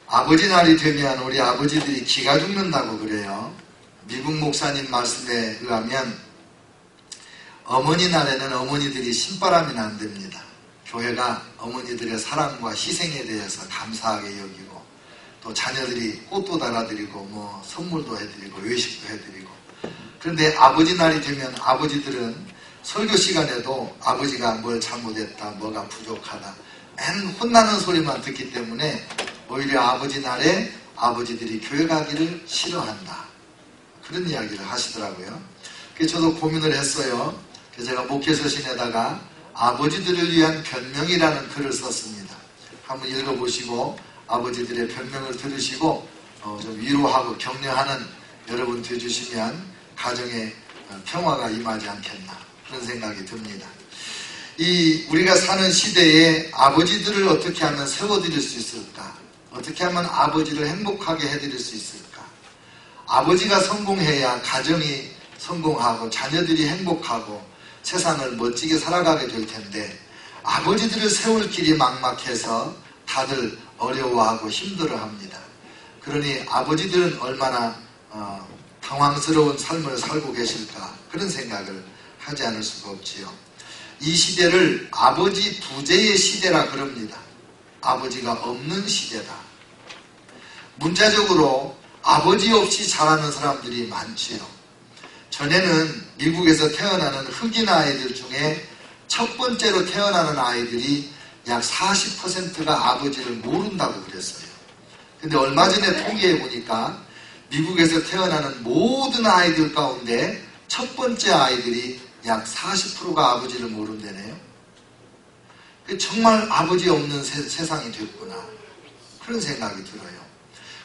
아버지 날이 되면 우리 아버지들이 기가 죽는다고 그래요. 미국 목사님 말씀에 의하면 어머니 날에는 어머니들이 신바람이 난답니다. 교회가 어머니들의 사랑과 희생에 대해서 감사하게 여기고 또 자녀들이 꽃도 달아드리고 선물도 해드리고 외식도 해드리고. 그런데 아버지 날이 되면 아버지들은 설교 시간에도 아버지가 뭘 잘못했다, 뭐가 부족하다, 맨 혼나는 소리만 듣기 때문에 오히려 아버지 날에 아버지들이 교회 가기를 싫어한다. 그런 이야기를 하시더라고요. 그래서 저도 고민을 했어요. 그래서 제가 목회서신에다가 아버지들을 위한 변명이라는 글을 썼습니다. 한번 읽어보시고 아버지들의 변명을 들으시고 좀 위로하고 격려하는 여러분 되주시면 가정에 평화가 임하지 않겠나 그런 생각이 듭니다. 우리가 사는 시대에 아버지들을 어떻게 하면 세워드릴 수 있을까? 어떻게 하면 아버지를 행복하게 해드릴 수 있을까? 아버지가 성공해야 가정이 성공하고 자녀들이 행복하고 세상을 멋지게 살아가게 될 텐데 아버지들을 세울 길이 막막해서 다들 어려워하고 힘들어합니다. 그러니 아버지들은 얼마나 당황스러운 삶을 살고 계실까 그런 생각을 하지 않을 수가 없지요. 이 시대를 아버지 부재의 시대라 그럽니다. 아버지가 없는 시대다. 문자적으로 아버지 없이 자라는 사람들이 많지요. 전에는 미국에서 태어나는 흑인 아이들 중에 첫 번째로 태어나는 아이들이 약 40%가 아버지를 모른다고 그랬어요. 근데 얼마 전에 통계해 보니까 미국에서 태어나는 모든 아이들 가운데 첫 번째 아이들이 약 40%가 아버지를 모른다네요. 정말 아버지 없는 세상이 됐구나. 그런 생각이 들어요.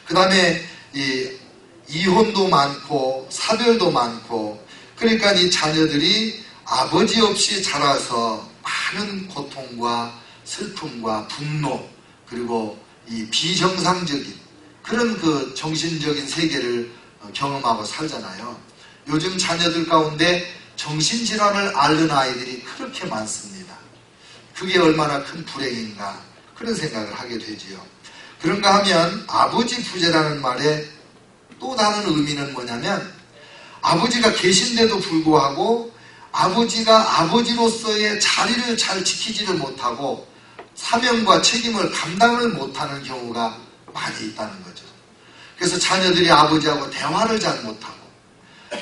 그 다음에 이혼도 많고 사별도 많고 그러니까 이 자녀들이 아버지 없이 자라서 많은 고통과 슬픔과 분노 그리고 이 비정상적인 그런 그 정신적인 세계를 경험하고 살잖아요. 요즘 자녀들 가운데 정신질환을 앓는 아이들이 그렇게 많습니다. 그게 얼마나 큰 불행인가 그런 생각을 하게 되지요. 그런가 하면 아버지 부재라는 말에 또 다른 의미는 뭐냐면 아버지가 계신데도 불구하고 아버지가 아버지로서의 자리를 잘 지키지를 못하고 사명과 책임을 감당을 못하는 경우가 많이 있다는 거죠. 그래서 자녀들이 아버지하고 대화를 잘 못하고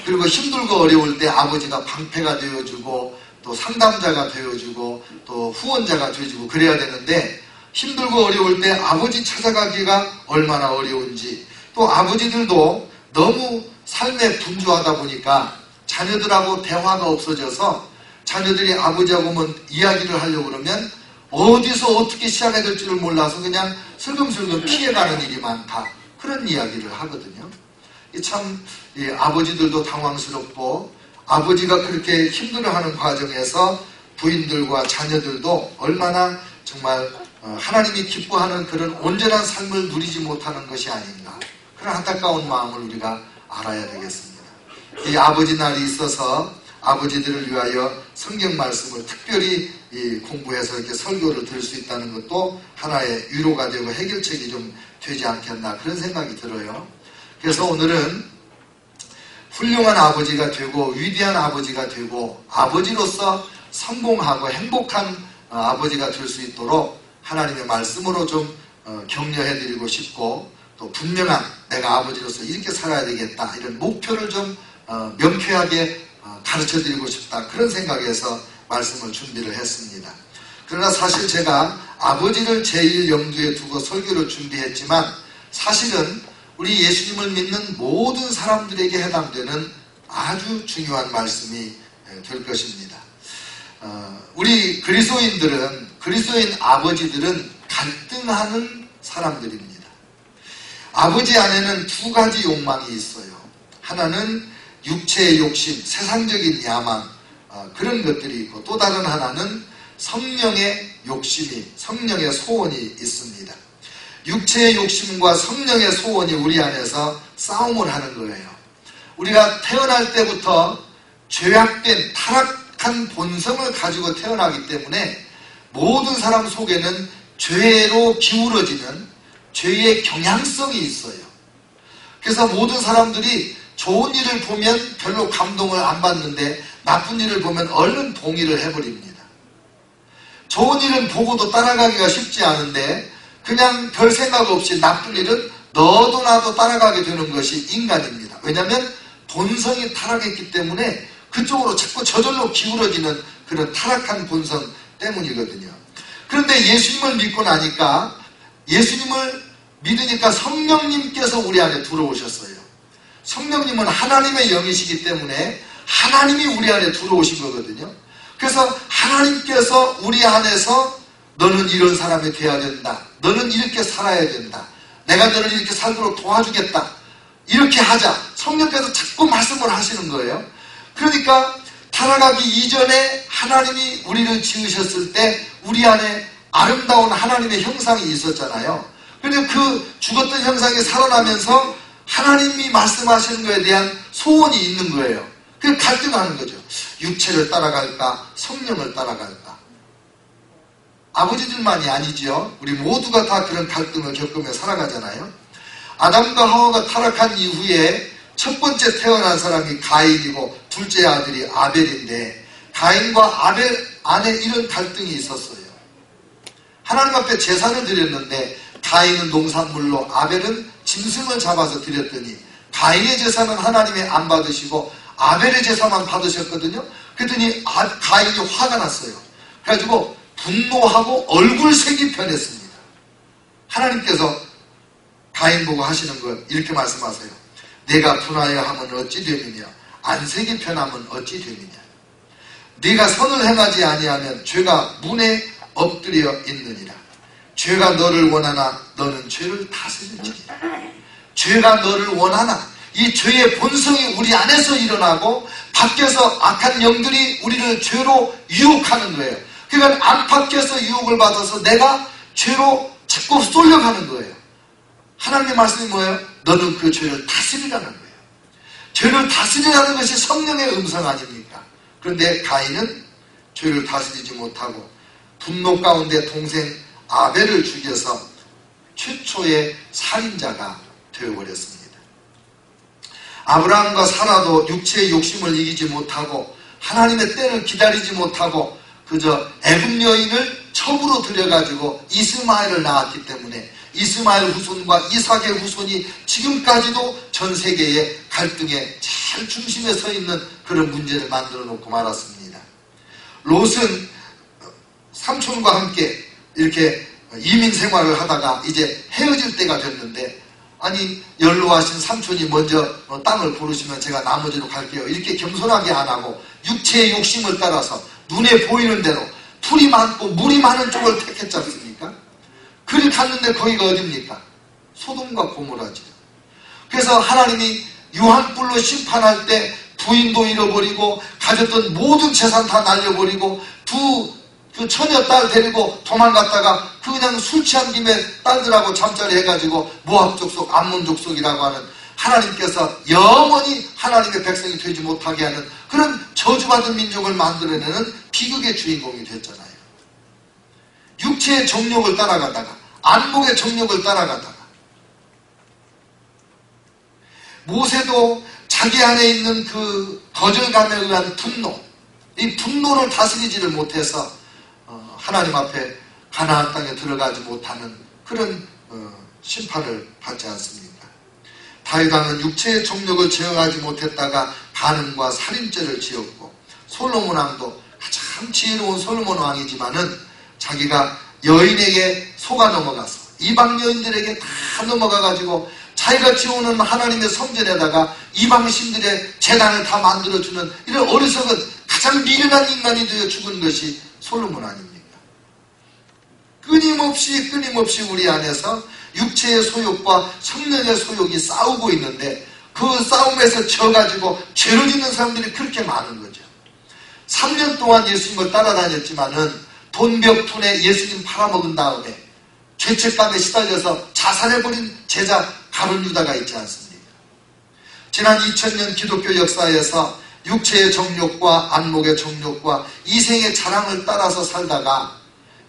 그리고 힘들고 어려울 때 아버지가 방패가 되어주고 또 상담자가 되어주고 또 후원자가 되어주고 그래야 되는데 힘들고 어려울 때 아버지 찾아가기가 얼마나 어려운지 또 아버지들도 너무 삶에 분주하다 보니까 자녀들하고 대화가 없어져서 자녀들이 아버지하고 이야기를 하려고 그러면 어디서 어떻게 시작해야 될지를 몰라서 그냥 슬금슬금 피해가는 일이 많다. 그런 이야기를 하거든요. 참 아버지들도 당황스럽고 아버지가 그렇게 힘들어하는 과정에서 부인들과 자녀들도 얼마나 정말 하나님이 기뻐하는 그런 온전한 삶을 누리지 못하는 것이 아닌가 그런 안타까운 마음을 우리가 알아야 되겠습니다. 이 아버지 날이 있어서 아버지들을 위하여 성경 말씀을 특별히 공부해서 이렇게 설교를 들을 수 있다는 것도 하나의 위로가 되고 해결책이 좀 되지 않겠나 그런 생각이 들어요. 그래서 오늘은 훌륭한 아버지가 되고 위대한 아버지가 되고 아버지로서 성공하고 행복한 아버지가 될 수 있도록 하나님의 말씀으로 좀 격려해드리고 싶고 또 분명한 내가 아버지로서 이렇게 살아야 되겠다 이런 목표를 좀 명쾌하게 가르쳐드리고 싶다 그런 생각에서 말씀을 준비를 했습니다. 그러나 사실 제가 아버지를 제일 염두에 두고 설교를 준비했지만 사실은 우리 예수님을 믿는 모든 사람들에게 해당되는 아주 중요한 말씀이 될 것입니다. 우리 그리스도인 아버지들은 갈등하는 사람들입니다. 아버지 안에는 두 가지 욕망이 있어요. 하나는 육체의 욕심, 세상적인 야망 그런 것들이 있고 또 다른 하나는 성령의 욕심이, 성령의 소원이 있습니다. 육체의 욕심과 성령의 소원이 우리 안에서 싸움을 하는 거예요. 우리가 태어날 때부터 죄악된 타락한 본성을 가지고 태어나기 때문에 모든 사람 속에는 죄로 기울어지는 죄의 경향성이 있어요. 그래서 모든 사람들이 좋은 일을 보면 별로 감동을 안 받는데 나쁜 일을 보면 얼른 동의를 해버립니다. 좋은 일은 보고도 따라가기가 쉽지 않은데 그냥 별 생각 없이 나쁜 일은 너도 나도 따라가게 되는 것이 인간입니다. 왜냐하면 본성이 타락했기 때문에 그쪽으로 자꾸 저절로 기울어지는 그런 타락한 본성 때문이거든요. 그런데 예수님을 믿고 나니까, 예수님을 믿으니까 성령님께서 우리 안에 들어오셨어요. 성령님은 하나님의 영이시기 때문에 하나님이 우리 안에 들어오신 거거든요. 그래서 하나님께서 우리 안에서 너는 이런 사람이 되어야 된다. 너는 이렇게 살아야 된다. 내가 너를 이렇게 살도록 도와주겠다. 이렇게 하자. 성령께서 자꾸 말씀을 하시는 거예요. 그러니까 타락하기 이전에 하나님이 우리를 지으셨을 때 우리 안에 아름다운 하나님의 형상이 있었잖아요. 그런데 그 죽었던 형상이 살아나면서 하나님이 말씀하시는 것에 대한 소원이 있는 거예요. 그 갈등하는 거죠. 육체를 따라갈까? 성령을 따라갈까? 아버지들만이 아니지요. 우리 모두가 다 그런 갈등을 겪으며 살아가잖아요. 아담과 하와가 타락한 이후에 첫 번째 태어난 사람이 가인이고 둘째 아들이 아벨인데, 가인과 아벨 안에 이런 갈등이 있었어요. 하나님 앞에 제사를 드렸는데 가인은 농산물로, 아벨은 짐승을 잡아서 드렸더니 가인의 제사는 하나님이 안 받으시고 아벨의 제사만 받으셨거든요. 그랬더니 가인이 화가 났어요. 그래가지고 분노하고 얼굴색이 변했습니다. 하나님께서 가인 보고 하시는 건 이렇게 말씀하세요. 내가 분하여 하면 어찌 되느냐? 안색이 변하면 어찌 되느냐? 네가 선을 행하지 아니하면 죄가 문에 엎드려 있느니라. 죄가 너를 원하나 너는 죄를 다스릴지니라. 죄가 너를 원하나, 이 죄의 본성이 우리 안에서 일어나고 밖에서 악한 영들이 우리를 죄로 유혹하는 거예요. 그러니까 안팎에서 유혹을 받아서 내가 죄로 자꾸 쏠려가는 거예요. 하나님의 말씀이 뭐예요? 너는 그 죄를 다스리라는 거예요. 죄를 다스리라는 것이 성령의 음성 아닙니까? 그런데 가인은 죄를 다스리지 못하고 분노 가운데 동생 아벨을 죽여서 최초의 살인자가 되어버렸습니다. 아브라함과 사라도 육체의 욕심을 이기지 못하고 하나님의 때를 기다리지 못하고 그저 애굽 여인을 첩으로 들여가지고 이스마엘을 낳았기 때문에 이스마엘 후손과 이삭의 후손이 지금까지도 전 세계의 갈등의 제일 중심에 서 있는 그런 문제를 만들어 놓고 말았습니다. 롯은 삼촌과 함께 이렇게 이민 생활을 하다가 이제 헤어질 때가 됐는데, 아니 연로하신 삼촌이 먼저 땅을 고르시면 제가 나머지로 갈게요, 이렇게 겸손하게 안 하고 육체의 욕심을 따라서 눈에 보이는 대로 풀이 많고 물이 많은 쪽을 택했지 않습니까? 그리 갔는데 거기가 어딥니까? 소돔과 고모라죠. 그래서 하나님이 유한불로 심판할 때 부인도 잃어버리고 가졌던 모든 재산 다 날려버리고 그 처녀 딸 데리고 도망갔다가 그냥 술 취한 김에 딸들하고 잠자리 해가지고 모압 족속, 암몬 족속이라고 하는, 하나님께서 영원히 하나님의 백성이 되지 못하게 하는 그런 저주받은 민족을 만들어내는 비극의 주인공이 됐잖아요. 육체의 정욕을 따라가다가, 안목의 정욕을 따라가다가, 모세도 자기 안에 있는 그 거절감에 의한 분노, 이 분노를 다스리지를 못해서 하나님 앞에 가나안 땅에 들어가지 못하는 그런 심판을 받지 않습니까? 다윗 왕은 육체의 정욕을 제어하지 못했다가 간음과 살인죄를 지었고, 솔로몬 왕도 가장 지혜로운 솔로몬 왕이지만은 자기가 여인에게 속아 넘어가서 이방 여인들에게 다 넘어가가지고 자기가 지어오는 하나님의 성전에다가 이방 신들의 제단을 다 만들어주는 이런 어리석은 가장 미련한 인간이 되어 죽은 것이 솔로몬 아닙니까? 끊임없이 우리 안에서 육체의 소욕과 성령의 소욕이 싸우고 있는데 그 싸움에서 져가지고 죄를 짓는 사람들이 그렇게 많은 거죠. 3년 동안 예수님을 따라다녔지만은 돈벽푼에 예수님 팔아먹은 다음에 죄책감에 시달려서 자살해버린 제자 가룟 유다가 있지 않습니까? 지난 2000년 기독교 역사에서 육체의 정욕과 안목의 정욕과 이생의 자랑을 따라서 살다가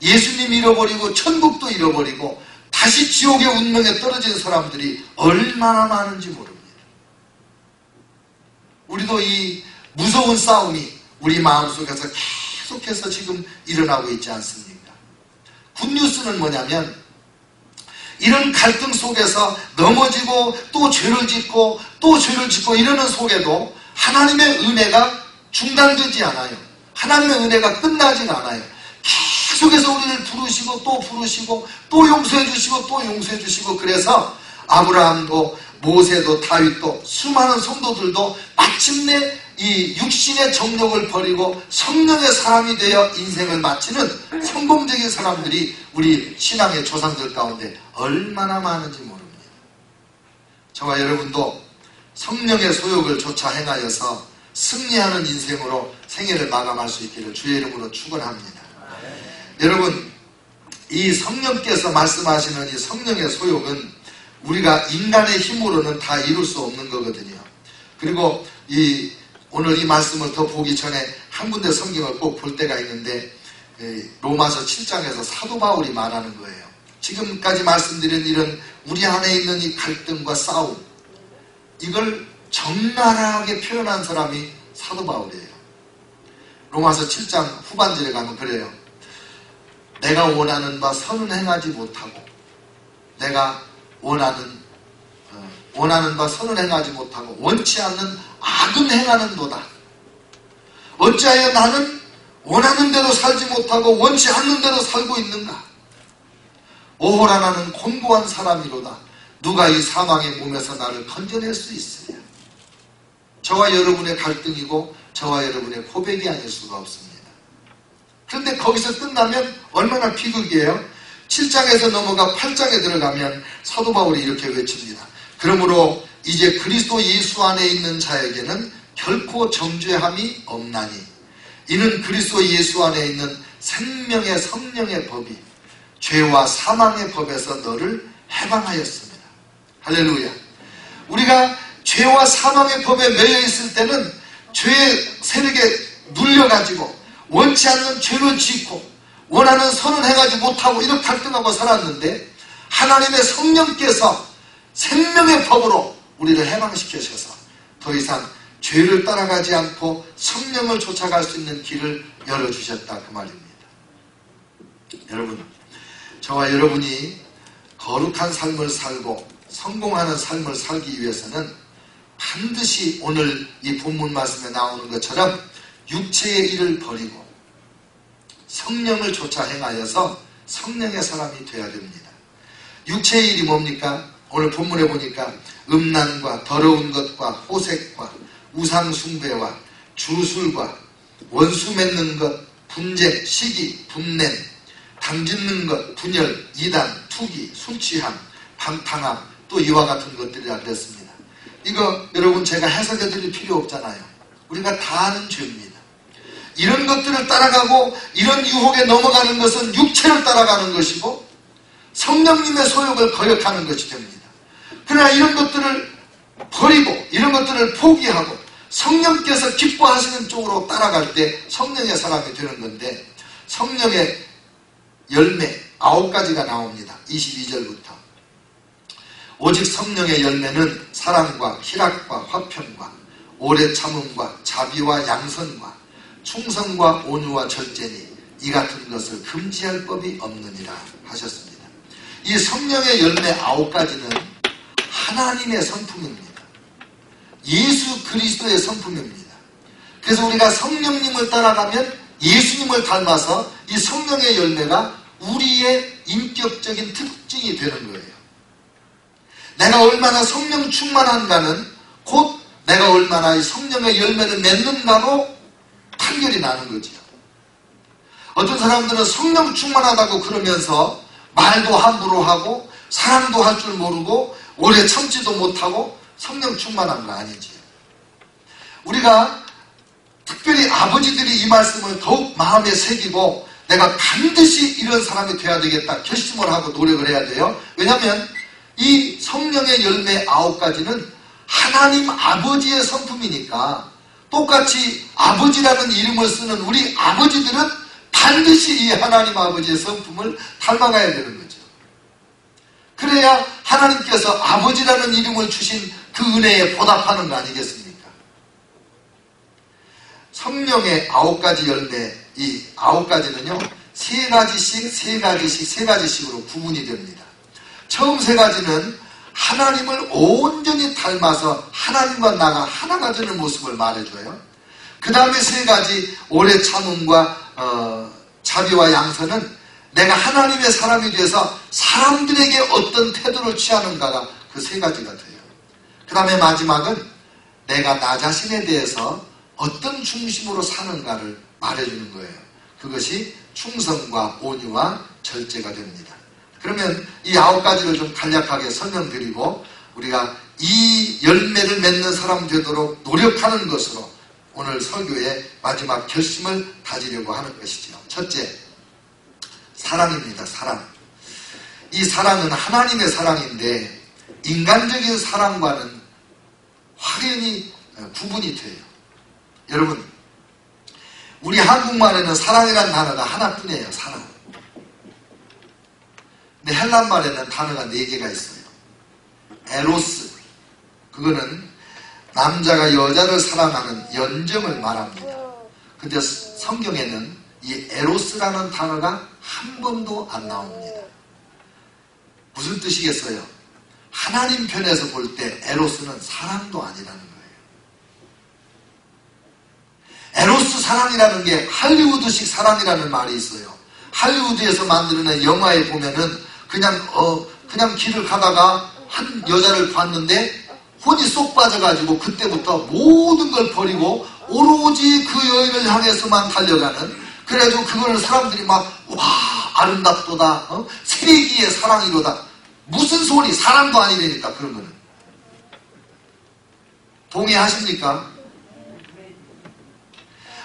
예수님 잃어버리고 천국도 잃어버리고 다시 지옥의 운명에 떨어진 사람들이 얼마나 많은지 모릅니다. 우리도 이 무서운 싸움이 우리 마음속에서 계속해서 지금 일어나고 있지 않습니까? 굿뉴스는 뭐냐면 이런 갈등 속에서 넘어지고 또 죄를 짓고 또 죄를 짓고 이러는 속에도 하나님의 은혜가 중단되지 않아요. 하나님의 은혜가 끝나진 않아요. 계속해서 우리를 부르시고 또 부르시고 또 용서해 주시고 또 용서해 주시고, 그래서 아브라함도 모세도 다윗도 수많은 성도들도 마침내 이 육신의 정욕을 버리고 성령의 사람이 되어 인생을 마치는 성공적인 사람들이 우리 신앙의 조상들 가운데 얼마나 많은지 모릅니다. 저와 여러분도 성령의 소욕을 조차 행하여서 승리하는 인생으로 생애를 마감할 수 있기를 주의 이름으로 축원합니다. 여러분, 이 성령께서 말씀하시는 이 성령의 소욕은 우리가 인간의 힘으로는 다 이룰 수 없는 거거든요. 그리고 오늘 이 말씀을 더 보기 전에 한 군데 성경을 꼭 볼 때가 있는데, 로마서 7장에서 사도 바울이 말하는 거예요. 지금까지 말씀드린 이런 우리 안에 있는 이 갈등과 싸움, 이걸 적나라하게 표현한 사람이 사도 바울이에요. 로마서 7장 후반절에 가면 그래요. 내가 원하는 바 선은 행하지 못하고 내가 원하는 바 선은 행하지 못하고 원치 않는 악은 행하는도다. 어찌하여 나는 원하는 대로 살지 못하고 원치 않는 대로 살고 있는가? 오호라 나는 곤고한 사람이로다. 누가 이 사망의 몸에서 나를 건져낼 수 있으랴. 저와 여러분의 갈등이고 저와 여러분의 고백이 아닐 수가 없습니다. 그런데 거기서 끝나면 얼마나 비극이에요? 7장에서 넘어가 8장에 들어가면 사도 바울이 이렇게 외칩니다. 그러므로 이제 그리스도 예수 안에 있는 자에게는 결코 정죄함이 없나니 이는 그리스도 예수 안에 있는 생명의 성령의 법이 죄와 사망의 법에서 너를 해방하였습니다. 할렐루야. 우리가 죄와 사망의 법에 매여 있을 때는 죄의 세력에 눌려가지고 원치 않는 죄를 짓고 원하는 선을 행하지 못하고 이렇게 갈등하고 살았는데, 하나님의 성령께서 생명의 법으로 우리를 해방시키셔서 더 이상 죄를 따라가지 않고 성령을 쫓아갈 수 있는 길을 열어주셨다, 그 말입니다. 여러분, 저와 여러분이 거룩한 삶을 살고 성공하는 삶을 살기 위해서는 반드시 오늘 이 본문 말씀에 나오는 것처럼 육체의 일을 버리고 성령을 쫓아 행하여서 성령의 사람이 되어야 됩니다. 육체의 일이 뭡니까? 오늘 본문에 보니까 음란과 더러운 것과 호색과 우상 숭배와 주술과 원수 맺는 것, 분쟁, 시기, 분냄, 당짓는 것, 분열, 이단, 투기, 술 취함, 방탕함, 또 이와 같은 것들이라 그랬습니다. 이거 여러분 제가 해석해 드릴 필요 없잖아요. 우리가 다 아는 죄입니다. 이런 것들을 따라가고 이런 유혹에 넘어가는 것은 육체를 따라가는 것이고 성령님의 소욕을 거역하는 것이 됩니다. 그러나 이런 것들을 버리고 이런 것들을 포기하고 성령께서 기뻐하시는 쪽으로 따라갈 때 성령의 사람이 되는 건데, 성령의 열매 9가지가 나옵니다. 22절부터. 오직 성령의 열매는 사랑과 희락과 화평과 오래 참음과 자비와 양선과 충성과 온유와 절제니 이 같은 것을 금지할 법이 없느니라 하셨습니다. 이 성령의 열매 9가지는 하나님의 성품입니다. 예수 그리스도의 성품입니다. 그래서 우리가 성령님을 따라가면 예수님을 닮아서 이 성령의 열매가 우리의 인격적인 특징이 되는 거예요. 내가 얼마나 성령 충만한가는 곧 내가 얼마나 이 성령의 열매를 맺는가로 판결이 나는 거죠. 어떤 사람들은 성령 충만하다고 그러면서 말도 함부로 하고 사랑도 할 줄 모르고 오래 참지도 못하고 성령 충만한 거 아니지요. 우리가 특별히 아버지들이 이 말씀을 더욱 마음에 새기고 내가 반드시 이런 사람이 돼야 되겠다 결심을 하고 노력을 해야 돼요. 왜냐하면 이 성령의 열매 9가지는 하나님 아버지의 성품이니까 똑같이 아버지라는 이름을 쓰는 우리 아버지들은 반드시 이 하나님 아버지의 성품을 닮아가야 되는 거죠. 그래야 하나님께서 아버지라는 이름을 주신 그 은혜에 보답하는 거 아니겠습니까? 성령의 9가지 열매, 이 9가지는요 3가지씩으로 구분이 됩니다. 처음 3가지는 하나님을 온전히 닮아서 하나님과 나가 하나가 되는 모습을 말해줘요. 그 다음에 3가지 오래 참음과 자비와 양선은 내가 하나님의 사람이 돼서 사람들에게 어떤 태도를 취하는가가 그 3가지가 돼요. 그 다음에 마지막은 내가 나 자신에 대해서 어떤 중심으로 사는가를 말해주는 거예요. 그것이 충성과 온유와 절제가 됩니다. 그러면 이 9가지를 좀 간략하게 설명드리고 우리가 이 열매를 맺는 사람 되도록 노력하는 것으로 오늘 설교의 마지막 결심을 다지려고 하는 것이죠. 첫째, 사랑입니다. 사랑. 이 사랑은 하나님의 사랑인데 인간적인 사랑과는 확연히 구분이 돼요. 여러분, 우리 한국말에는 사랑이라는 단어가 하나뿐이에요. 사랑. 근데 헬란말에는 단어가 4개가 있어요. 에로스, 그거는 남자가 여자를 사랑하는 연정을 말합니다. 근데 성경에는 이 에로스라는 단어가 한 번도 안 나옵니다. 무슨 뜻이겠어요? 하나님 편에서 볼 때 에로스는 사랑도 아니라는 거예요. 에로스 사랑이라는 게 할리우드식 사랑이라는 말이 있어요. 할리우드에서 만드는 영화에 보면은 그냥 길을 가다가 한 여자를 봤는데 혼이 쏙 빠져가지고 그때부터 모든 걸 버리고 오로지 그 여인을 향해서만 달려가는, 그래가지고 그걸 사람들이 막 와 아름답도다, 세기의 사랑이로다. 무슨 소리, 사랑도 아니니까 그런 거는. 동의하십니까?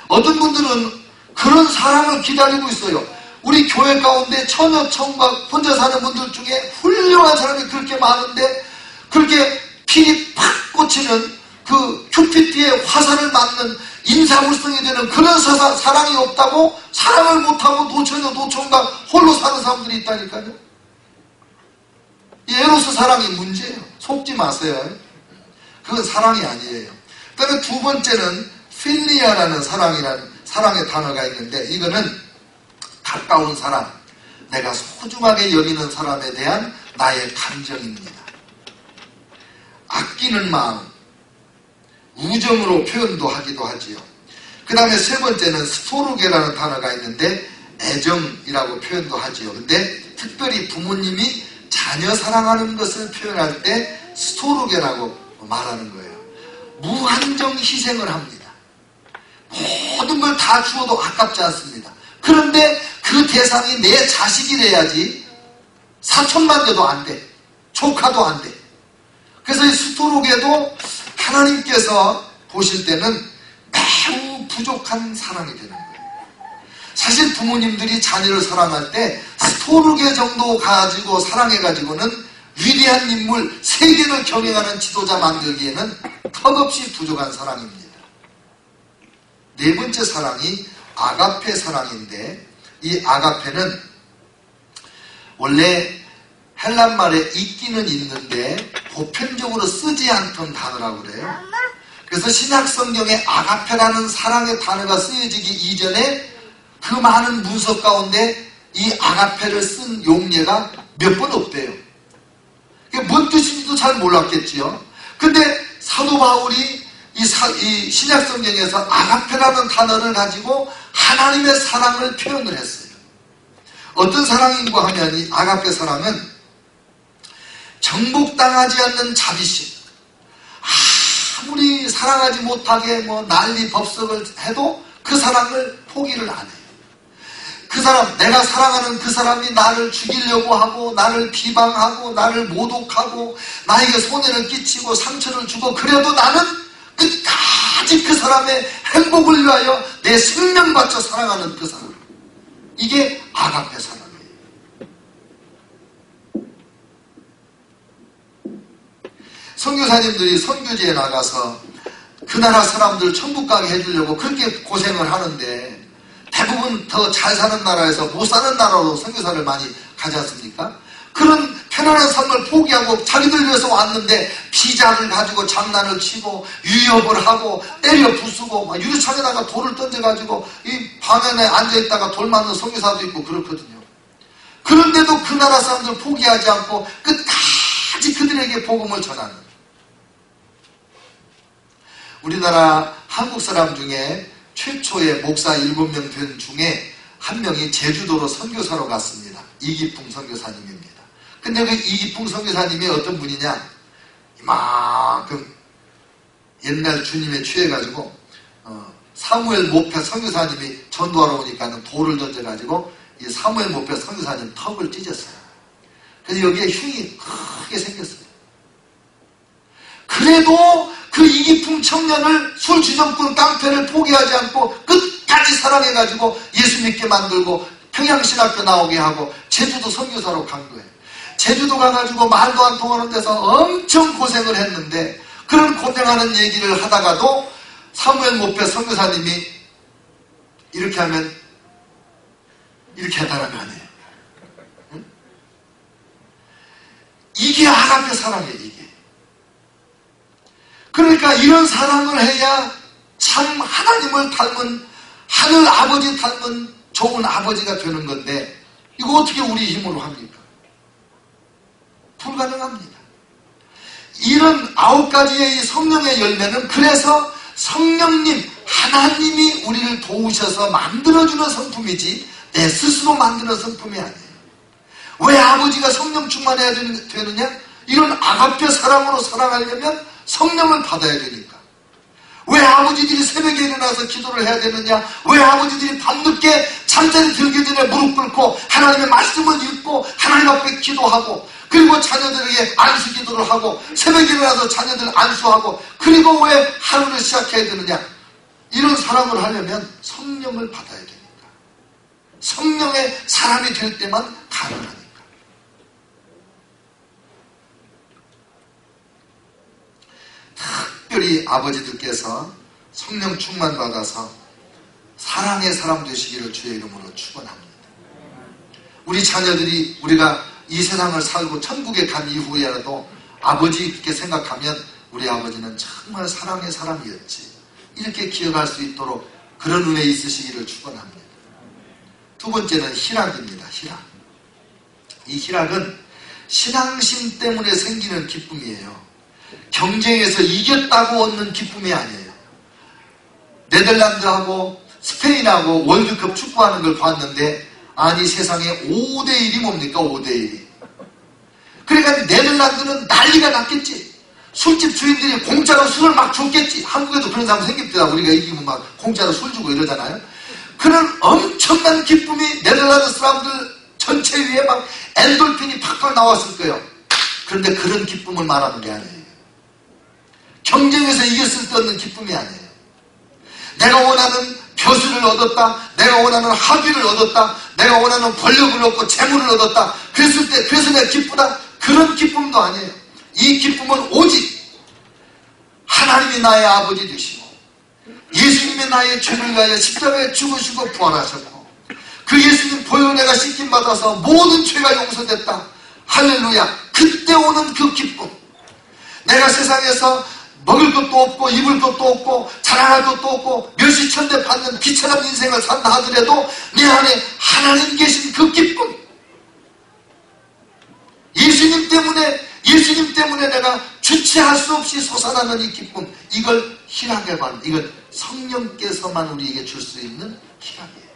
어떤 분들은 그런 사랑을 기다리고 있어요. 우리 교회 가운데 처녀 청각 혼자 사는 분들 중에 훌륭한 사람이 그렇게 많은데 그렇게 피리 팍 꽂히는 그 큐피트의 화살을 맞는 인사불성이 되는 그런 사랑이 없다고 사랑을 못하고 노처녀 노총각 홀로 사는 사람들이 있다니까요. 이 에로스 사랑이 문제예요. 속지 마세요. 그건 사랑이 아니에요. 그 다음에 2번째는 필리아라는 사랑의 단어가 있는데 이거는 가까운 사람, 내가 소중하게 여기는 사람에 대한 나의 감정입니다. 아끼는 마음, 우정으로 표현도 하기도 하지요. 그 다음에 3번째는 스토르게라는 단어가 있는데 애정이라고 표현도 하지요. 근데 특별히 부모님이 자녀 사랑하는 것을 표현할 때 스토르게라고 말하는 거예요. 무한정 희생을 합니다. 모든 걸 다 주어도 아깝지 않습니다. 그런데 그 대상이 내 자식이래야지 사촌만 돼도 안 돼. 조카도 안 돼. 그래서 이 스토르게도 하나님께서 보실 때는 매우 부족한 사랑이 되는 거예요. 사실 부모님들이 자녀를 사랑할 때 스토르게 정도 가지고 사랑해가지고는 위대한 인물, 세계를 경영하는 지도자 만들기에는 턱없이 부족한 사랑입니다. 4번째 사랑이 아가페 사랑인데 이 아가페는 원래 헬란말에 있기는 있는데 보편적으로 쓰지 않던 단어라고 그래요. 그래서 신약성경에 아가페라는 사랑의 단어가 쓰여지기 이전에 그 많은 문서 가운데 이 아가페를 쓴 용례가 몇 번 없대요. 그게 뭔 뜻인지도 잘 몰랐겠지요. 근데 사도 바울이 이 신약성경에서 아가페라는 단어를 가지고 하나님의 사랑을 표현을 했어요. 어떤 사랑인가 하면 이 아가페 사랑은 정복당하지 않는 자비심, 아무리 사랑하지 못하게 난리 법석을 해도 그 사랑을 포기를 안 해요. 그 사람, 내가 사랑하는 그 사람이 나를 죽이려고 하고 나를 비방하고 나를 모독하고 나에게 손해를 끼치고 상처를 주고 그래도 나는 끝까지 그 사람의 행복을 위하여 내 생명 바쳐 사랑하는 그 사람. 이게 아가페 사랑이에요. 선교사님들이 선교지에 나가서 그 나라 사람들 천국 가게 해주려고 그렇게 고생을 하는데 대부분 더 잘 사는 나라에서 못 사는 나라로 선교사를 많이 가지 않습니까? 그런 편안한 삶을 포기하고 자기들 위해서 왔는데 비자를 가지고 장난을 치고 위협을 하고 때려 부수고 막 유리창에다가 돌을 던져가지고 이 방안에 앉아있다가 돌 맞는 선교사도 있고 그렇거든요. 그런데도 그 나라 사람들 포기하지 않고 끝까지 그들에게 복음을 전하는, 우리나라 한국 사람 중에 최초의 목사 7명 된 중에 한 명이 제주도로 선교사로 갔습니다. 이기풍 선교사님입니다. 근데 그 이기풍 선교사님이 어떤 분이냐, 이만큼 옛날 주님에 취해가지고 사무엘 모페 선교사님이 전도하러 오니까 돌을 던져가지고 이 사무엘 모페 선교사님 턱을 찢었어요. 그래서 여기에 흉이 크게 생겼어요. 그래도 그 이기풍 청년을 술주정꾼 깡패를 포기하지 않고 끝까지 사랑해가지고 예수 믿게 만들고 평양신학교 나오게 하고 제주도 선교사로 간 거예요. 제주도 가가지고 말도 안 통하는 데서 엄청 고생을 했는데, 그런 고생하는 얘기를 하다가도 사무엘 모페 선교사님이 이렇게 하면 이렇게 해달라는 거 아니에요. 응? 이게 아가페 사랑이에요. 이게. 그러니까 이런 사랑을 해야 참 하나님을 닮은, 하늘 아버지 닮은 좋은 아버지가 되는 건데, 이거 어떻게 우리 힘으로 합니까? 불가능합니다. 이런 9가지의 이 성령의 열매는 그래서 성령님, 하나님이 우리를 도우셔서 만들어주는 성품이지 내 스스로 만드는 성품이 아니에요. 왜 아버지가 성령 충만해야 되느냐? 이런 아가페 사랑으로 사랑하려면 성령을 받아야 되니까. 왜 아버지들이 새벽에 일어나서 기도를 해야 되느냐? 왜 아버지들이 밤늦게 잠자리 들기 전에 무릎 꿇고 하나님의 말씀을 읽고 하나님 앞에 기도하고, 그리고 자녀들에게 안수 기도를 하고 새벽에 일어나서 자녀들 안수하고, 그리고 왜 하루를 시작해야 되느냐? 이런 사랑을 하려면 성령을 받아야 되니까. 성령의 사람이 될 때만 가능하니까. 특별히 아버지들께서 성령 충만 받아서 사랑의 사람 되시기를 주의 이름으로 축원합니다. 우리 자녀들이 우리가 이 세상을 살고 천국에 간 이후에라도 아버지 그렇게 생각하면 우리 아버지는 정말 사랑의 사람이었지, 이렇게 기억할 수 있도록 그런 은혜 있으시기를 축원합니다. 두 번째는 희락입니다. 희락. 이 희락은 신앙심 때문에 생기는 기쁨이에요. 경쟁에서 이겼다고 얻는 기쁨이 아니에요. 네덜란드하고 스페인하고 월드컵 축구하는 걸 봤는데, 아니 세상에 5대1이 뭡니까? 5대1이. 그러니까 네덜란드는 난리가 났겠지. 술집 주인들이 공짜로 술을 막 줬겠지. 한국에도 그런 사람 생깁니다. 우리가 이기면 막 공짜로 술 주고 이러잖아요. 그런 엄청난 기쁨이 네덜란드 사람들 전체 위에 막 엔돌핀이 팍팍 나왔을 거예요. 그런데 그런 기쁨을 말하는 게 아니에요. 경쟁에서 이겼을 때 얻는 기쁨이 아니에요. 내가 원하는 벼슬을 얻었다, 내가 원하는 학위를 얻었다, 내가 원하는 권력을 얻고 재물을 얻었다, 그랬을 때 그래서 내가 기쁘다, 그런 기쁨도 아니에요. 이 기쁨은 오직 하나님이 나의 아버지 되시고 예수님이 나의 죄를 위하여 십자가에 죽으시고 부활하셨고, 그 예수님 보혈 내가 씻김 받아서 모든 죄가 용서됐다. 할렐루야. 그때 오는 그 기쁨. 내가 세상에서 먹을 것도 없고 입을 것도 없고 자랑할 것도 없고 멸시천대 받는 비천한 인생을 산다 하더라도 내 안에 하나님 계신 그 기쁨, 예수님 때문에 내가 주체할 수 없이 솟아나는 이 기쁨, 이걸 희락의 반, 이걸 성령께서만 우리에게 줄 수 있는 희락이에요.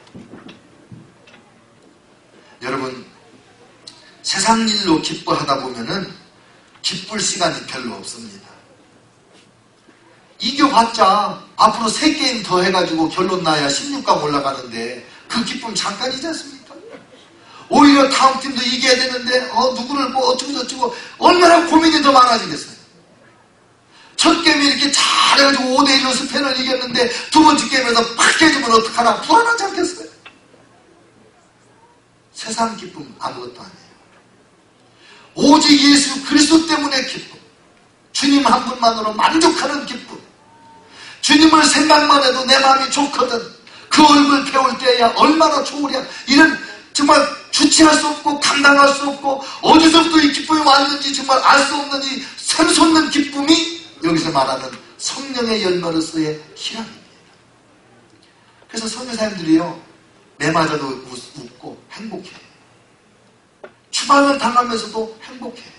여러분, 세상 일로 기뻐하다 보면은 기쁠 시간이 별로 없습니다. 이겨봤자 앞으로 3게임 더 해가지고 결론 나야 16강 올라가는데 그 기쁨 잠깐이지 않습니까? 오히려 다음 팀도 이겨야 되는데 누구를 뭐 어쩌고 저쩌고 얼마나 고민이 더 많아지겠어요. 첫 게임에 이렇게 잘해가지고 5대1로 스페인을 이겼는데 두 번째 게임에서 팍 깨지면 어떡하나 불안하지 않겠어요? 세상 기쁨 아무것도 아니에요. 오직 예수 그리스도 때문에 기쁨, 주님 한 분만으로 만족하는 기쁨, 주님을 생각만 해도 내 마음이 좋거든, 그 얼굴 배울 때야 얼마나 좋으랴, 이런 정말 주체할 수 없고 감당할 수 없고 어디서부터 이 기쁨이 왔는지 정말 알 수 없는 이 샘솟는 기쁨이 여기서 말하는 성령의 열매로서의 희락입니다. 그래서 선교사님들이요, 매 맞아도 웃고 행복해요. 추방을 당하면서도 행복해요.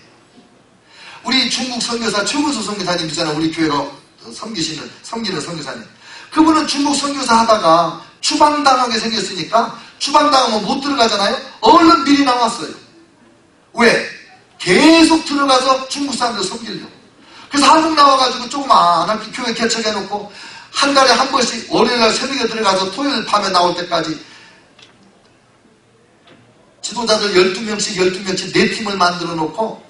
우리 중국 선교사 최문수 선교사님 있잖아요. 우리 교회가 섬기는 선교사님. 그분은 중국 선교사 하다가 추방당하게 생겼으니까 추방당하면 못 들어가잖아요. 얼른 미리 나왔어요. 왜? 계속 들어가서 중국 사람들 섬기려고. 그래서 한국 나와가지고 조그마한 교회 개척해놓고 한 달에 한 번씩 월요일날 새벽에 들어가서 토요일 밤에 나올 때까지 지도자들 12명씩 4팀을 만들어 놓고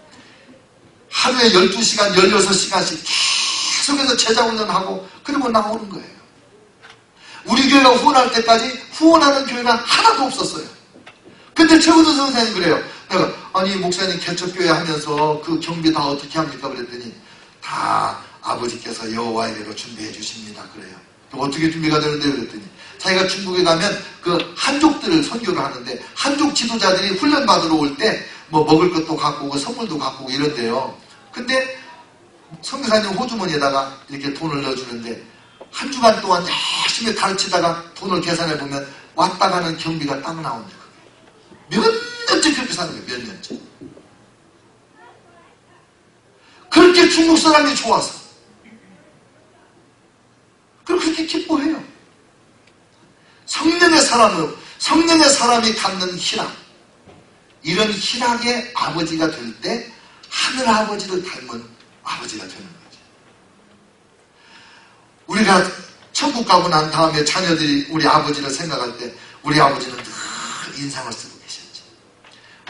하루에 12시간 16시간씩 계속해서 제자훈련하고 그리고 나오는 거예요. 우리 교회가 후원할 때까지 후원하는 교회가 하나도 없었어요. 근데 최우수 선생님 그래요. 내가 아니 목사님 개척교회 하면서 그 경비 다 어떻게 합니까? 그랬더니 다 아버지께서 여호와의 대로 준비해 주십니다. 그래요. 어떻게 준비가 되는데? 그랬더니 자기가 중국에 가면 그 한족들을 선교를 하는데 한족 지도자들이 훈련 받으러 올 때 뭐 먹을 것도 갖고 오고 선물도 갖고 오고 이런데요. 근데 선교사님 호주머니에다가 이렇게 돈을 넣어주는데 한 주간 동안 열심히 가르치다가 돈을 계산해 보면 왔다 가는 경비가 딱 나온다. 몇 년째 그렇게 사는 거예요. 몇 년째. 그렇게 중국 사람이 좋아서 그렇게 기뻐해요. 성령의 사람이 갖는 희락, 이런 희락의 아버지가 될 때 하늘 아버지를 닮은 아버지가 되는 거죠. 우리가 천국 가고 난 다음에 자녀들이 우리 아버지를 생각할 때 우리 아버지는 늘 인상을 쓰고 계셨지.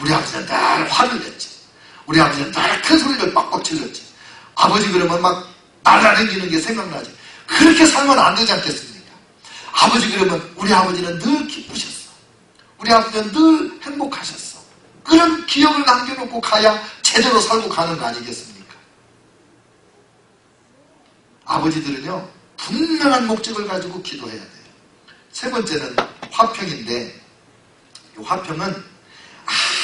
우리 아버지는 늘 화를 냈지. 우리 아버지는 늘 큰 소리를 빡빡 질렀지. 아버지 그러면 막 날아다니는 게 생각나지. 그렇게 살면 안 되지 않겠습니까? 아버지 그러면 우리 아버지는 늘 기쁘셨어. 우리 아버지는 늘 행복하셨어. 그런 기억을 남겨놓고 가야 제대로 살고 가는 거 아니겠습니까? 아버지들은요, 분명한 목적을 가지고 기도해야 돼요. 세 번째는 화평인데, 이 화평은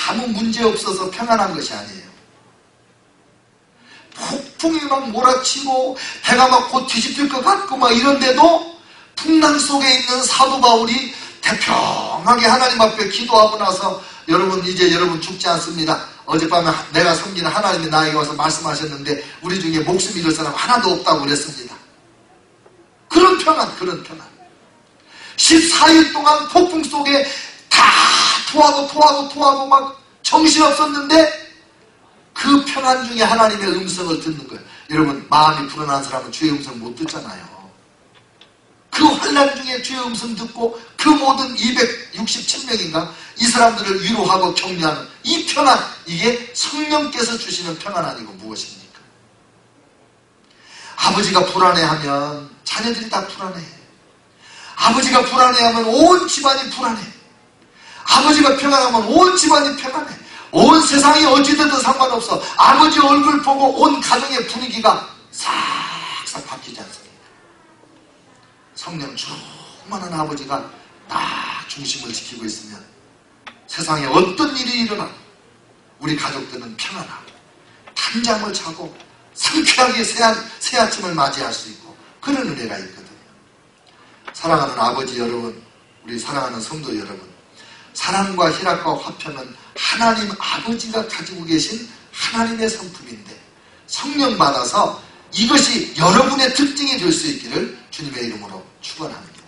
아무 문제 없어서 평안한 것이 아니에요. 폭풍이 막 몰아치고 배가 막 곧 뒤집힐 것 같고 막 이런데도 풍랑 속에 있는 사도 바울이 태평하게 하나님 앞에 기도하고 나서 여러분 이제 여러분 죽지 않습니다. 어젯밤에 내가 섬기는 하나님이 나에게 와서 말씀하셨는데 우리 중에 목숨 잃을 사람 하나도 없다고 그랬습니다. 그런 평안. 14일 동안 폭풍 속에 다 토하고 막 정신없었는데 그 평안 중에 하나님의 음성을 듣는 거예요. 여러분 마음이 불안한 사람은 주의 음성 못 듣잖아요. 그 환난 중에 주의 음성 듣고 그 모든 267명인가 이 사람들을 위로하고 격려하는 이 평안, 이게 성령께서 주시는 평안 아니고 무엇입니까? 아버지가 불안해하면 자녀들이 다 불안해. 아버지가 불안해하면 온 집안이 불안해. 아버지가 평안하면 온 집안이 평안해. 온 세상이 어찌되든 상관없어. 아버지 얼굴 보고 온 가정의 분위기가 싹싹 바뀌지 않습니까? 성령 충만한 아버지가 딱 중심을 지키고 있으면 세상에 어떤 일이 일어나도 우리 가족들은 평안하고 단잠을 자고 상쾌하게 새 아침을 맞이할 수 있고 그런 은혜가 있거든요. 사랑하는 아버지 여러분, 우리 사랑하는 성도 여러분, 사랑과 희락과 화평은 하나님 아버지가 가지고 계신 하나님의 성품인데 성령 받아서 이것이 여러분의 특징이 될 수 있기를 주님의 이름으로 축원합니다.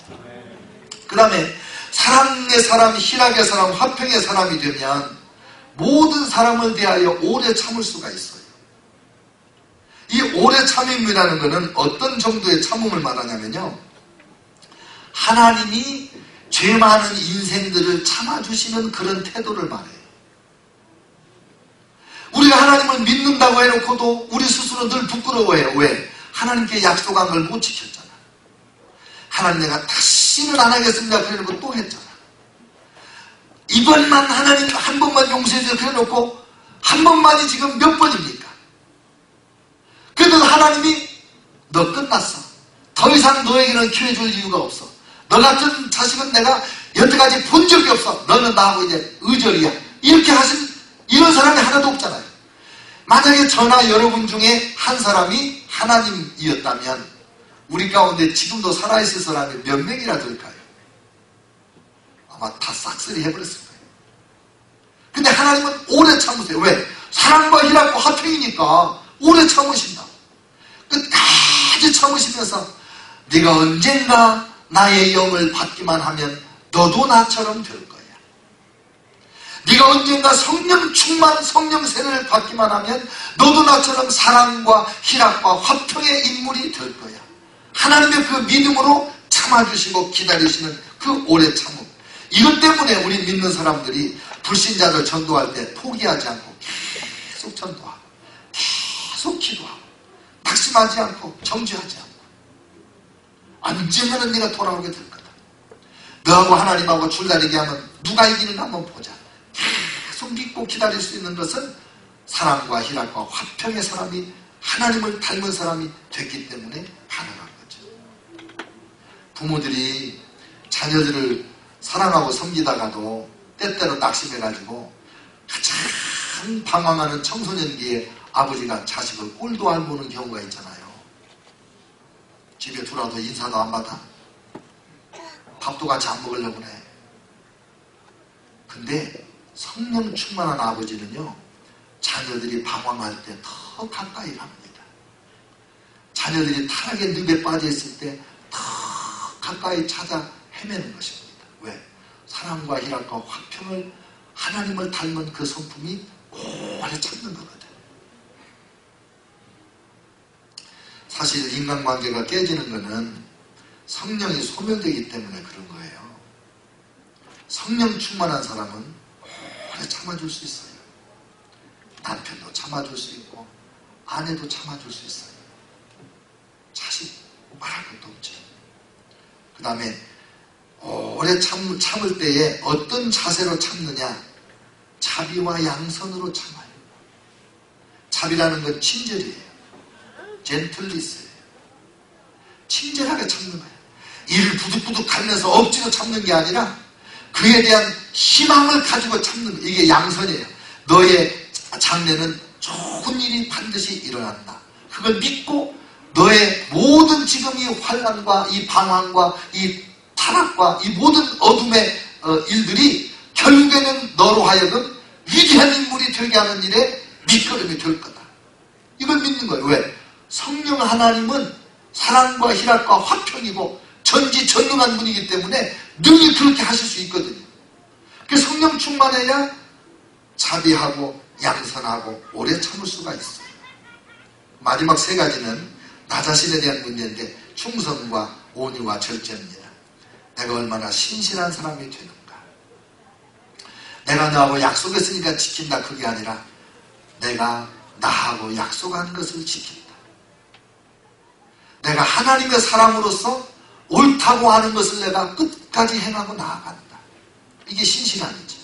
그 다음에 사랑의 사람, 희락의 사람, 화평의 사람이 되면 모든 사람을 대하여 오래 참을 수가 있어요. 이 오래 참음이라는 것은 어떤 정도의 참음을 말하냐면요, 하나님이 죄 많은 인생들을 참아주시는 그런 태도를 말해요. 우리가 하나님을 믿는다고 해놓고도 우리 스스로 늘 부끄러워해요. 왜? 하나님께 약속한 걸 못 지켰잖아. 하나님 내가 다시는 안 하겠습니다 그래놓고 또 했잖아. 이번만 하나님 한 번만 용서해주세요 그래놓고 한 번만이 지금 몇 번입니까? 그래도 하나님이 너 끝났어. 더 이상 너에게는 기회 줄 이유가 없어. 너 같은 자식은 내가 여태까지 본 적이 없어. 너는 나하고 이제 의절이야. 이렇게 하신 이런 사람이 하나도 없잖아요. 만약에 저나 여러분 중에 한 사람이 하나님이었다면 우리 가운데 지금도 살아있을 사람이 몇 명이나 될까요? 아마 다 싹쓸이 해버렸을 거예요. 근데 하나님은 오래 참으세요. 왜? 사랑과 희락과 화평이니까 오래 참으신다. 끝까지 참으시면서 네가 언젠가 나의 영을 받기만 하면 너도 나처럼 될 거야. 네가 언젠가 성령 충만, 성령 세례를 받기만 하면 너도 나처럼 사랑과 희락과 화평의 인물이 될 거야. 하나님의 그 믿음으로 참아주시고 기다리시는 그 오래 참음. 이것 때문에 우리 믿는 사람들이 불신자들 전도할 때 포기하지 않고 계속 전도하고 계속 기도하고 낙심하지 않고 정죄하지 않고 언젠가는 네가 돌아오게 될 거다. 너하고 하나님하고 줄다리기 하면 누가 이기는가 한번 보자. 계속 믿고 기다릴 수 있는 것은 사랑과 희락과 화평의 사람이 하나님을 닮은 사람이 됐기 때문에 가능한 거죠. 부모들이 자녀들을 사랑하고 섬기다가도 때때로 낙심해가지고 가장 방황하는 청소년기에 아버지가 자식을 꼴도 안 보는 경우가 있잖아요. 집에 들어와도 인사도 안 받아. 밥도 같이 안 먹으려고 해. 근데 성령 충만한 아버지는요, 자녀들이 방황할 때 더 가까이 갑니다. 자녀들이 타락의 늪에 빠져 있을 때 더 가까이 찾아 헤매는 것입니다. 왜? 사랑과 희락과 화평을 하나님을 닮은 그 성품이 오래 참는 거거든. 사실 인간관계가 깨지는 것은 성령이 소멸되기 때문에 그런 거예요. 성령 충만한 사람은 오래 참아줄 수 있어요. 남편도 참아줄 수 있고 아내도 참아줄 수 있어요. 자식 말할 것도 없죠. 그 다음에 오래 참을 때에 어떤 자세로 참느냐? 자비와 양선으로 참아요. 자비라는 건 친절이에요. 젠틀리스예요. 친절하게 참는 거예요. 이를 부득부득 하면서 억지로 참는 게 아니라 그에 대한 희망을 가지고 참는 거예요. 이게 양선이에요. 너의 장래는 좋은 일이 반드시 일어난다. 그걸 믿고 너의 모든 지금 이 환난과 이 방황과 이 타락과 이 모든 어둠의 일들이 결국에는 너로 하여금 위대한 인물이 되게 하는 일에 밑거름이 될 거다. 이걸 믿는 거예요. 왜? 성령 하나님은 사랑과 희락과 화평이고 전지전능한 분이기 때문에 능히 그렇게 하실 수 있거든요. 그 성령 충만해야 자비하고 양선하고 오래 참을 수가 있어요. 마지막 세 가지는 나 자신에 대한 문제인데 충성과 온유와 절제입니다. 내가 얼마나 신실한 사람이 되는가. 내가 너하고 약속했으니까 지킨다 그게 아니라 내가 나하고 약속한 것을 지킨다. 내가 하나님의 사람으로서 옳다고 하는 것을 내가 끝까지 행하고 나아간다. 이게 신실함이지.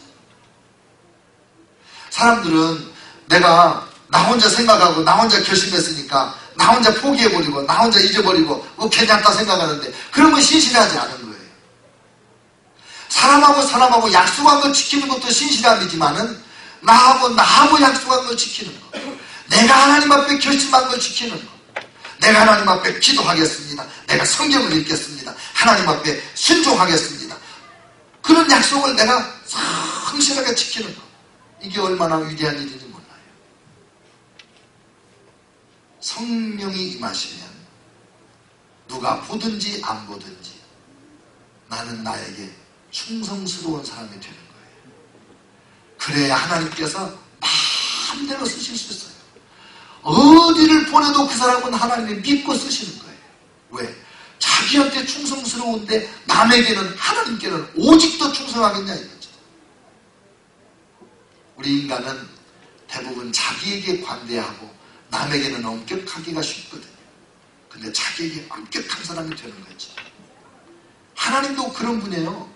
사람들은 내가 나 혼자 생각하고 나 혼자 결심했으니까 나 혼자 포기해버리고 나 혼자 잊어버리고 괜찮다 생각하는데 그런 건 신실하지 않은 거예요. 사람하고 약속한 걸 지키는 것도 신실함이지만은 나하고 약속한 걸 지키는 거. 내가 하나님 앞에 결심한 걸 지키는 거. 내가 하나님 앞에 기도하겠습니다. 내가 성경을 읽겠습니다. 하나님 앞에 순종하겠습니다. 그런 약속을 내가 성실하게 지키는 거. 이게 얼마나 위대한 일인지 몰라요. 성령이 임하시면 누가 보든지 안 보든지 나는 나에게 충성스러운 사람이 되는 거예요. 그래야 하나님께서 마음대로 쓰실 수 있어요. 어디를 보내도 그 사람은 하나님이 믿고 쓰시는 거예요. 왜? 자기한테 충성스러운데 남에게는 하나님께는 오직 더 충성하겠냐 이거죠. 우리 인간은 대부분 자기에게 관대하고 남에게는 엄격하기가 쉽거든요. 근데 자기에게 엄격한 사람이 되는 거죠. 하나님도 그런 분이에요.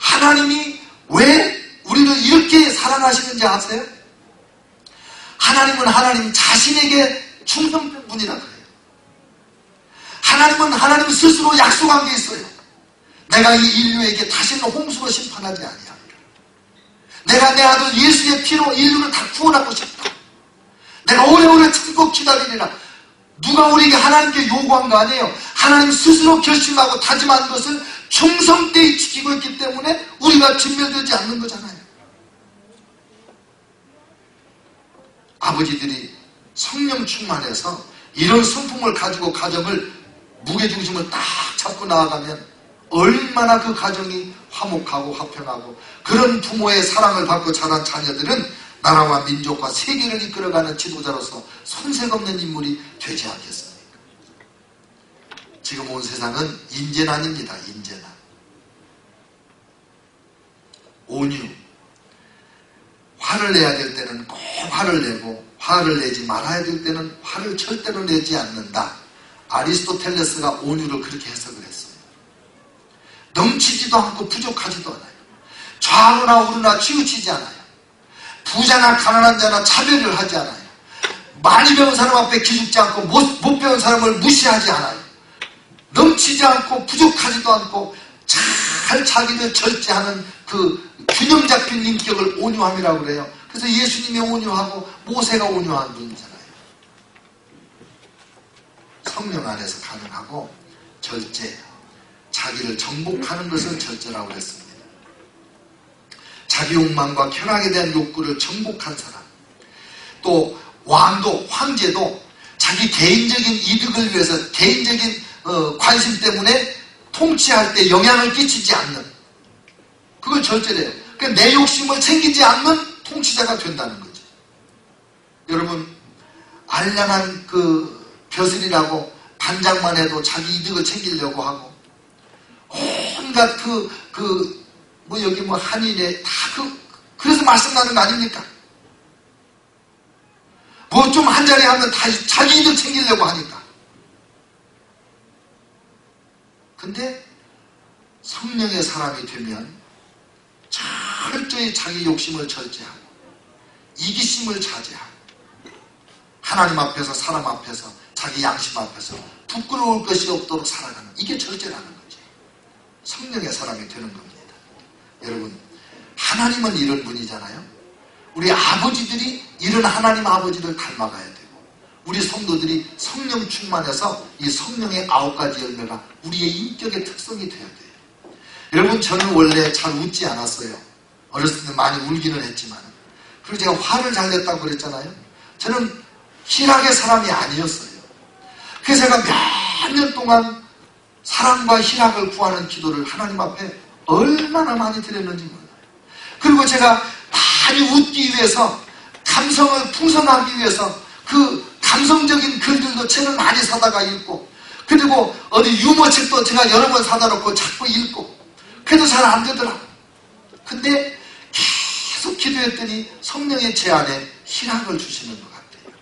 하나님이 왜 우리를 이렇게 사랑하시는지 아세요? 하나님은 하나님 자신에게 충성된 분이라 그래요. 하나님은 하나님 스스로 약속한 게 있어요. 내가 이 인류에게 다시는 홍수로 심판하지 아니하리라. 내가 내 아들 예수의 피로 인류를 다 구원하고 싶다. 내가 오래오래 참고 기다리리라. 누가 우리에게 하나님께 요구한 거 아니에요. 하나님 스스로 결심하고 다짐한 것을 충성되이 지키고 있기 때문에 우리가 진멸되지 않는 거잖아요. 아버지들이 성령 충만해서 이런 성품을 가지고 가정을 무게중심을 딱 잡고 나아가면 얼마나 그 가정이 화목하고 화평하고, 그런 부모의 사랑을 받고 자란 자녀들은 나라와 민족과 세계를 이끌어가는 지도자로서 손색 없는 인물이 되지 않겠습니까? 지금 온 세상은 인재난입니다. 인재난. 온유. 화를 내야 될 때는 꼭 화를 내고, 화를 내지 말아야 될 때는 화를 절대로 내지 않는다. 아리스토텔레스가 온유를 그렇게 해석을 했어요. 넘치지도 않고 부족하지도 않아요. 좌우나 우르나 치우치지 않아요. 부자나 가난한 자나 차별을 하지 않아요. 많이 배운 사람 앞에 기죽지 않고 못 배운 사람을 무시하지 않아요. 넘치지 않고 부족하지도 않고 잘 자기를 절제하는 그 균형 잡힌 인격을 온유함이라고 그래요. 그래서 예수님이 온유하고 모세가 온유한 분이잖아요. 성령 안에서 가능하고 절제, 자기를 정복하는 것을 절제라고 했습니다. 자기 욕망과 쾌락에 대한 욕구를 정복한 사람. 또 왕도, 황제도 자기 개인적인 이득을 위해서, 개인적인 관심 때문에 통치할 때 영향을 끼치지 않는, 그걸 절제래요. 그러니까 내 욕심을 챙기지 않는 통치자가 된다는 거죠. 여러분, 알량한 그 벼슬이라고 반장만 해도 자기 이득을 챙기려고 하고, 온갖 여기 한인에 다 그래서 말씀나는 거 아닙니까? 뭐 좀 한 자리 하면 다 자기 이득 챙기려고 하니까. 근데 성령의 사람이 되면 철저히 자기 욕심을 절제하고 이기심을 자제하고 하나님 앞에서, 사람 앞에서, 자기 양심 앞에서 부끄러울 것이 없도록 살아가는, 이게 절제라는 거죠. 성령의 사람이 되는 겁니다. 여러분, 하나님은 이런 분이잖아요. 우리 아버지들이 이런 하나님 아버지를 닮아가야 되고, 우리 성도들이 성령 충만해서 이 성령의 9가지 열매가 우리의 인격의 특성이 되어야 돼요. 여러분, 저는 원래 잘 웃지 않았어요. 어렸을 때 많이 울기는 했지만. 그리고 제가 화를 잘 냈다고 그랬잖아요. 저는 희락의 사람이 아니었어요. 그래서 제가 몇 년 동안 사랑과 희락을 구하는 기도를 하나님 앞에 얼마나 많이 드렸는지 몰라요. 그리고 제가 많이 웃기 위해서, 감성을 풍성하기 위해서 그 감성적인 글들도 책을 많이 사다가 읽고, 그리고 어디 유머책도 제가 여러 번 사다 놓고 자꾸 읽고, 그래도 잘 안 되더라. 근데 계속 기도했더니 성령의 제 안에 희락을 주시는 것 같아요.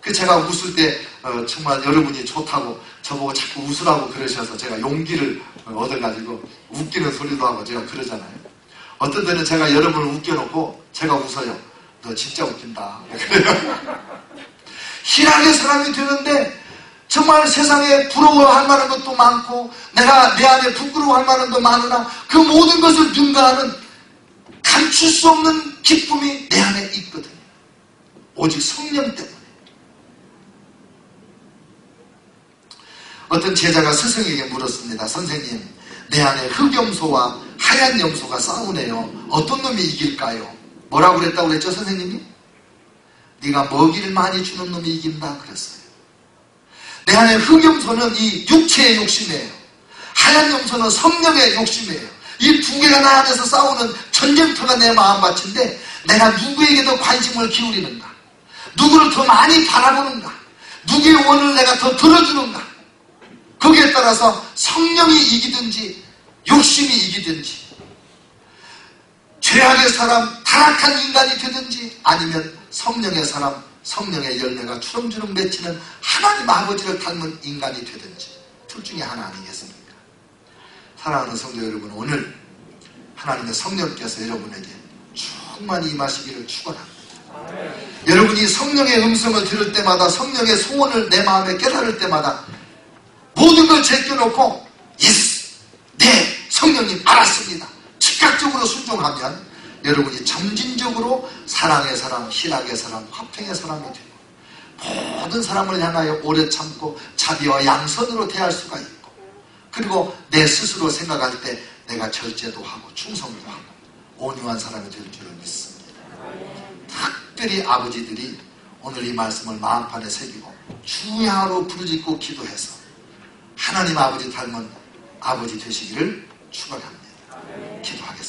그 제가 웃을 때 정말 여러분이 좋다고 저보고 자꾸 웃으라고 그러셔서 제가 용기를 얻어가지고 웃기는 소리도 하고 제가 그러잖아요. 어떤 때는 제가 여러분을 웃겨놓고 제가 웃어요. 너 진짜 웃긴다. 그래요. 희락의 사람이 되는데 정말 세상에 부러워할 만한 것도 많고 내가 내 안에 부끄러워할 만한 것도 많으나 그 모든 것을 능가하는 감출 수 없는 기쁨이 내 안에 있거든요. 오직 성령 때문에. 어떤 제자가 스승에게 물었습니다. 선생님, 내 안에 흑염소와 하얀 염소가 싸우네요. 어떤 놈이 이길까요? 뭐라고 그랬다고 그랬죠, 선생님이? 네가 먹이를 많이 주는 놈이 이긴다 그랬어요. 내 안에 흑염소는 이 육체의 욕심이에요. 하얀 염소는 성령의 욕심이에요. 이 두 개가 나 안에서 싸우는 전쟁터가 내 마음밭인데 내가 누구에게 더 관심을 기울이는가? 누구를 더 많이 바라보는가? 누구의 원을 내가 더 들어주는가? 거기에 따라서 성령이 이기든지 욕심이 이기든지 죄악의 사람, 타락한 인간이 되든지 아니면 성령의 사람, 성령의 열매가 주렁주렁 맺히는 하나님 아버지를 닮은 인간이 되든지 둘 중에 하나 아니겠습니까? 사랑하는 성도 여러분, 오늘 하나님의 성령께서 여러분에게 충만히 임하시기를 축원합니다. 여러분이 성령의 음성을 들을 때마다, 성령의 소원을 내 마음에 깨달을 때마다 모든 걸 제껴놓고 예스! 네, 성령님 알았습니다. 즉각적으로 순종하면 여러분이 점진적으로 사랑의 사람, 희락의 사람, 화평의 사람이 되고 모든 사람을 향하여 오래 참고 자비와 양선으로 대할 수가 있고, 그리고 내 스스로 생각할 때 내가 절제도 하고 충성도 하고 온유한 사람이 될 줄을 믿습니다. 특별히 아버지들이 오늘 이 말씀을 마음판에 새기고 주야로 부르짖고 기도해서 하나님 아버지 닮은 아버지 되시기를 축원합니다. 기도하겠습니다.